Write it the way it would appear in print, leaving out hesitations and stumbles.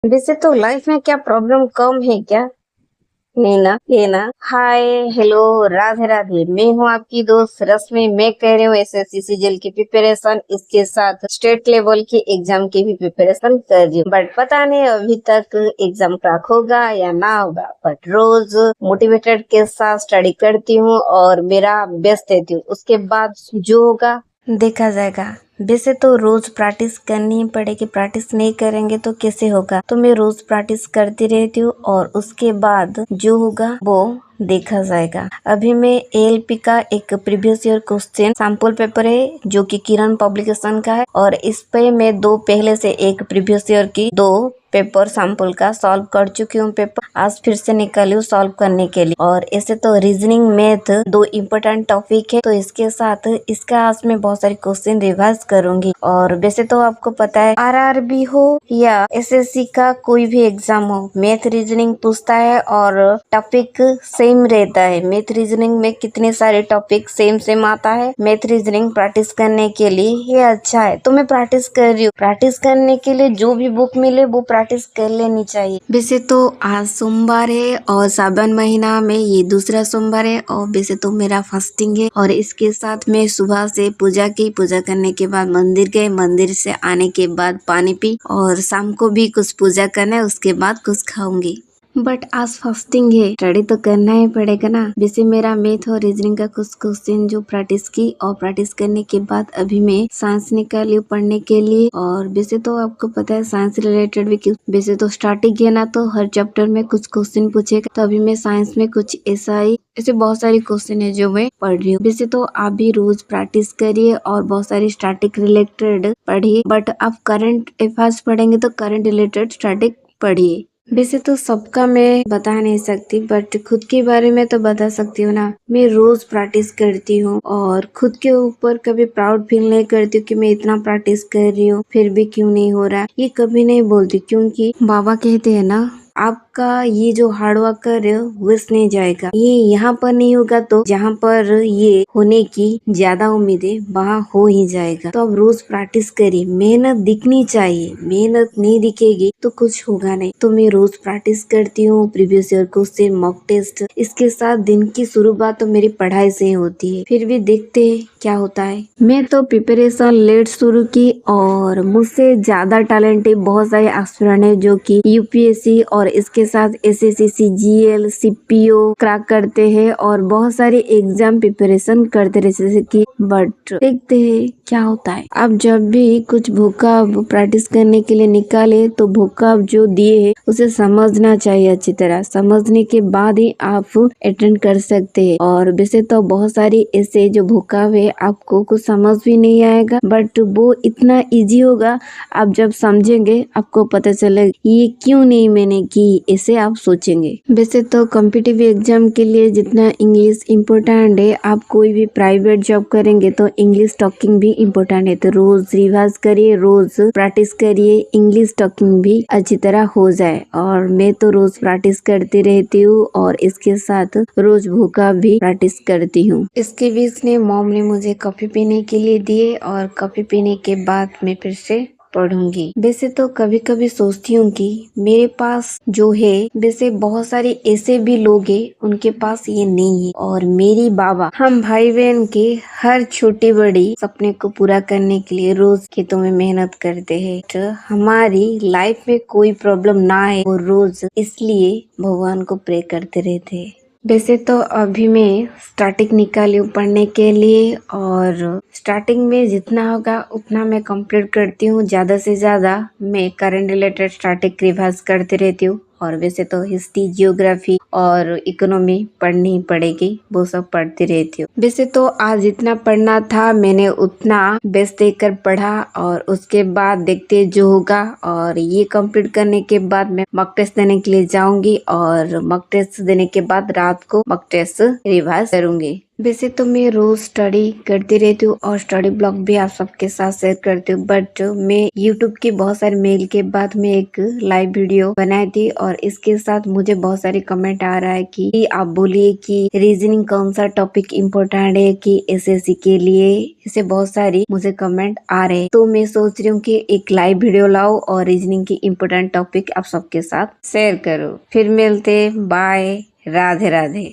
वैसे तो लाइफ में क्या प्रॉब्लम कम है क्या? नहीं ना, ये ना। हाय, हेलो, राधे राधे। मैं हूँ आपकी दोस्त रश्मि। मैं कह रही हूँ एसएससी सीजीएल की प्रिपरेशन, इसके साथ स्टेट लेवल की एग्जाम की भी प्रिपरेशन कर रही हूँ। बट पता नहीं अभी तक एग्जाम क्रैक होगा या ना होगा। बट रोज मोटिवेटेड के साथ स्टडी करती हूँ और मेरा बेस्ट देती हूँ। उसके बाद जो होगा देखा जाएगा। वैसे तो रोज प्रैक्टिस करनी ही पड़ेगी, प्रैक्टिस नहीं करेंगे तो कैसे होगा। तो मैं रोज प्रैक्टिस करती रहती हूँ और उसके बाद जो होगा वो देखा जाएगा। अभी मैं एएलपी का एक previous year question sample paper है जो कि किरण पब्लिकेशन का है और इस पे मैं दो पहले से एक प्रीवियस ईयर की दो पेपर सैंपल का सॉल्व कर चुकी हूँ। पेपर आज फिर से निकाली हूँ सॉल्व करने के लिए। और ऐसे तो रीजनिंग मैथ दो इम्पोर्टेंट टॉपिक है, तो इसके साथ इसका आज मैं बहुत सारे क्वेश्चन रिवाइज करूंगी। और वैसे तो आपको पता है आरआरबी हो या एसएससी का कोई भी एग्जाम हो, मैथ रीजनिंग पूछता है और टॉपिक सेम रहता है। मैथ रीजनिंग में कितने सारे टॉपिक सेम आता है। मैथ रीजनिंग प्रैक्टिस करने के लिए ये अच्छा है, तो मैं प्रैक्टिस कर रही हूँ। प्रैक्टिस करने के लिए जो भी बुक मिले वो प्रैक्टिस कर लेनी चाहिए। वैसे तो आज सोमवार है और सावन महीना में ये दूसरा सोमवार है और वैसे तो मेरा फास्टिंग है। और इसके साथ मैं सुबह से पूजा करने के बाद मंदिर गए, मंदिर से आने के बाद पानी पी और शाम को भी कुछ पूजा करना है, उसके बाद कुछ खाऊंगी। बट आज फास्टिंग है, स्टडी तो करना ही पड़ेगा ना। वैसे मेरा मैथ और रीजनिंग का कुछ क्वेश्चन जो प्रैक्टिस की और प्रैक्टिस करने के बाद अभी मैं साइंस निकाली हूँ पढ़ने के लिए। और वैसे तो आपको पता है साइंस रिलेटेड भी वैसे तो स्टार्टिंग है ना, तो हर चैप्टर में कुछ क्वेश्चन पूछेगा। तो अभी मैं साइंस में कुछ ऐसे बहुत सारे क्वेश्चन है जो मैं पढ़ रही हूँ। वैसे तो आप भी रोज प्रैक्टिस करिए और बहुत सारी स्टैटिक रिलेटेड पढ़िए। बट आप करंट अफेयर्स पढ़ेंगे तो करंट रिलेटेड स्टैटिक पढ़िए। वैसे तो सबका मैं बता नहीं सकती, बट खुद के बारे में तो बता सकती हूँ ना। मैं रोज प्रैक्टिस करती हूँ और खुद के ऊपर कभी प्राउड फील नहीं करती हूँ कि मैं इतना प्रैक्टिस कर रही हूँ फिर भी क्यों नहीं हो रहा, ये कभी नहीं बोलती। क्योंकि बाबा कहते हैं ना, आपका ये जो हार्डवर्क कर रहे हो वेस्ट नहीं जाएगा। ये यहाँ पर नहीं होगा तो जहाँ पर ये होने की ज्यादा उम्मीद है वहाँ हो ही जाएगा। तो अब रोज प्रैक्टिस करिए, मेहनत दिखनी चाहिए। मेहनत नहीं दिखेगी तो कुछ होगा नहीं। तो मैं रोज प्रैक्टिस करती हूँ, previous year question, mock test. इसके साथ दिन की शुरुआत तो मेरी पढ़ाई से ही होती है। फिर भी देखते हैं क्या होता है। मैं तो प्रिपरेशन लेट शुरू की और मुझसे ज्यादा टैलेंटेड बहुत सारे एस्पिरेंट है जो कि यूपीएससी और इसके साथ एसएससी, सीजीएल, सीपीओ क्रैक करते हैं और बहुत सारे एग्जाम प्रिपरेशन करते रहे जैसे कि। बट देखते हैं क्या होता है। अब जब भी कुछ वोकैब प्रैक्टिस करने के लिए निकाले तो वोकैब जो दिए है उसे समझना चाहिए। अच्छी तरह समझने के बाद ही आप अटेंड कर सकते हैं। और वैसे तो बहुत सारी ऐसे जो वोकैब है आपको कुछ समझ भी नहीं आएगा, बट वो इतना इजी होगा। आप जब समझेंगे आपको पता चलेगा ये क्यों नहीं मैंने की, ऐसे आप सोचेंगे। वैसे तो कॉम्पिटिटिव एग्जाम के लिए जितना इंग्लिश इम्पोर्टेंट है, आप कोई भी प्राइवेट जॉब करेंगे तो इंग्लिश टॉकिंग भी इम्पोर्टेंट है। तो रोज रिवाइज करिए, रोज प्रैक्टिस करिए, इंग्लिश टॉकिंग भी अच्छी तरह हो जाए। और मैं तो रोज प्रैक्टिस करती रहती हूँ और इसके साथ रोज भूखा भी प्रैक्टिस करती हूँ। इसके बीच में मॉम ने मुझे कॉफी पीने के लिए दिए और कॉफी पीने के बाद मैं फिर से पढ़ूंगी। वैसे तो कभी कभी सोचती हूँ कि मेरे पास जो है, वैसे बहुत सारे ऐसे भी लोग हैं उनके पास ये नहीं है। और मेरी बाबा हम भाई बहन के हर छोटी बड़ी सपने को पूरा करने के लिए रोज खेतों में मेहनत करते हैं। तो हमारी लाइफ में कोई प्रॉब्लम ना है और रोज इसलिए भगवान को प्रे करते रहते हैं। वैसे तो अभी मैं स्टार्टिंग निकाली हूँ पढ़ने के लिए और स्टार्टिंग में जितना होगा उतना मैं कंप्लीट करती हूँ। ज्यादा से ज्यादा मैं करंट रिलेटेड स्टार्टिंग रिवाइज करते रहती हूँ। और वैसे तो हिस्ट्री, जियोग्राफी और इकोनॉमी पढ़नी ही पड़ेगी, वो सब पढ़ती रहती हूँ। वैसे तो आज जितना पढ़ना था मैंने उतना बेस्ट देकर पढ़ा और उसके बाद देखते जो होगा। और ये कंप्लीट करने के बाद मैं मॉक टेस्ट देने के लिए जाऊंगी और मॉक टेस्ट देने के बाद रात को मॉक टेस्ट रिवाइज करूंगी। वैसे तो मैं रोज स्टडी करती रहती हूँ और स्टडी ब्लॉग भी आप सबके साथ शेयर करती हूँ, बट मैं यूट्यूब के बहुत सारे मेल के बाद में एक लाइव वीडियो बनाई थी और इसके साथ मुझे बहुत सारे कमेंट आ रहा है कि आप बोलिए कि रीजनिंग कौन सा टॉपिक इम्पोर्टेंट है कि एसएससी के लिए। इसे बहुत सारी मुझे कमेंट आ रहे हैं, तो मैं सोच रही हूँ कि एक लाइव वीडियो लाओ और रीजनिंग की इम्पोर्टेंट टॉपिक आप सबके साथ शेयर करो। फिर मिलते, बाय, राधे राधे।